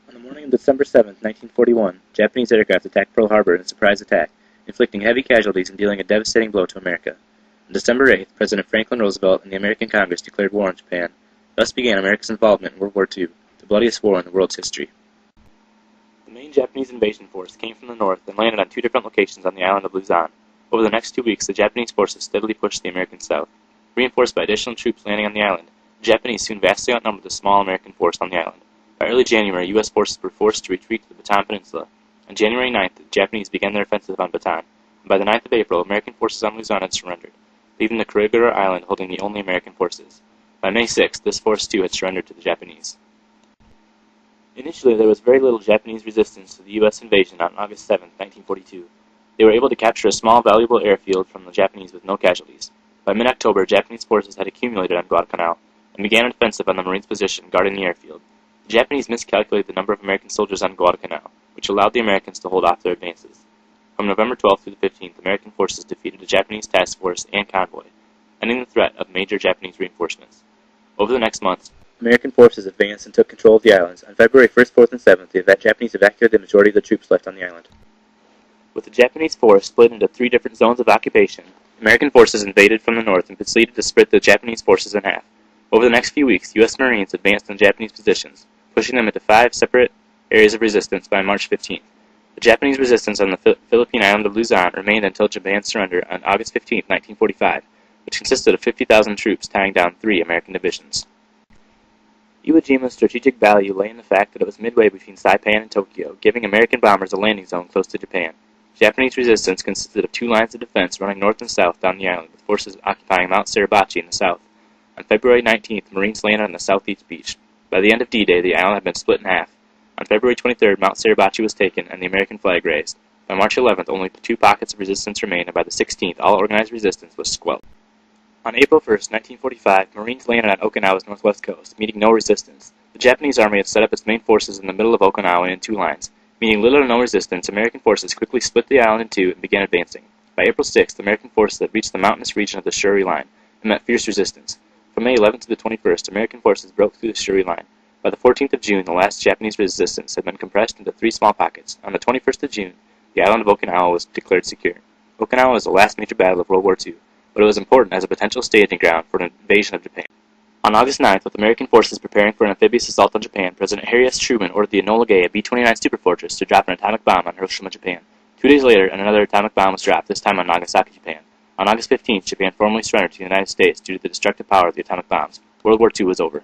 On the morning of December 7, 1941, Japanese aircraft attacked Pearl Harbor in a surprise attack, inflicting heavy casualties and dealing a devastating blow to America. On December 8, President Franklin Roosevelt and the American Congress declared war on Japan. Thus began America's involvement in World War II, the bloodiest war in the world's history. The main Japanese invasion force came from the north and landed on two different locations on the island of Luzon. Over the next 2 weeks, the Japanese forces steadily pushed the Americans south. Reinforced by additional troops landing on the island, the Japanese soon vastly outnumbered the small American force on the island. By early January, U.S. forces were forced to retreat to the Bataan Peninsula. On January 9th, the Japanese began their offensive on Bataan, and by the 9th of April, American forces on Luzon had surrendered, leaving the Kurigura Island holding the only American forces. By May 6th, this force too had surrendered to the Japanese. Initially, there was very little Japanese resistance to the U.S. invasion on August 7, 1942. They were able to capture a small, valuable airfield from the Japanese with no casualties. By mid-October, Japanese forces had accumulated on Guadalcanal and began an offensive on the Marines' position guarding the airfield. The Japanese miscalculated the number of American soldiers on Guadalcanal, which allowed the Americans to hold off their advances. From November 12th through the 15th, American forces defeated a Japanese task force and convoy, ending the threat of major Japanese reinforcements. Over the next months, American forces advanced and took control of the islands. On February 1st, 4th, and 7th, the Japanese evacuated the majority of the troops left on the island. With the Japanese force split into 3 different zones of occupation, American forces invaded from the north and proceeded to split the Japanese forces in half. Over the next few weeks, U.S. Marines advanced on Japanese positions, pushing them into 5 separate areas of resistance by March 15th. The Japanese resistance on the Philippine island of Luzon remained until Japan's surrender on August 15, 1945, which consisted of 50,000 troops tying down 3 American divisions. Iwo Jima's strategic value lay in the fact that it was midway between Saipan and Tokyo, giving American bombers a landing zone close to Japan. Japanese resistance consisted of 2 lines of defense running north and south down the island, with forces occupying Mount Suribachi in the south. On February 19th, Marines landed on the southeast beach. By the end of D-Day, the island had been split in half. On February 23rd, Mount Suribachi was taken and the American flag raised. By March 11th, only 2 pockets of resistance remained, and by the 16th, all organized resistance was squelched. On April 1st, 1945, Marines landed on Okinawa's northwest coast, meeting no resistance. The Japanese army had set up its main forces in the middle of Okinawa in 2 lines. Meeting little or no resistance, American forces quickly split the island in 2 and began advancing. By April 6th, American forces had reached the mountainous region of the Shuri Line and met fierce resistance. From May 11th to the 21st, American forces broke through the Shuri Line. By the 14th of June, the last Japanese resistance had been compressed into 3 small pockets. On the 21st of June, the island of Okinawa was declared secure. Okinawa was the last major battle of World War II, but it was important as a potential staging ground for an invasion of Japan. On August 9th, with American forces preparing for an amphibious assault on Japan, President Harry S. Truman ordered the Enola Gay, a B-29 Superfortress, to drop an atomic bomb on Hiroshima, Japan. 2 days later, another atomic bomb was dropped, this time on Nagasaki, Japan. On August 15th, Japan formally surrendered to the United States due to the destructive power of the atomic bombs. World War II was over.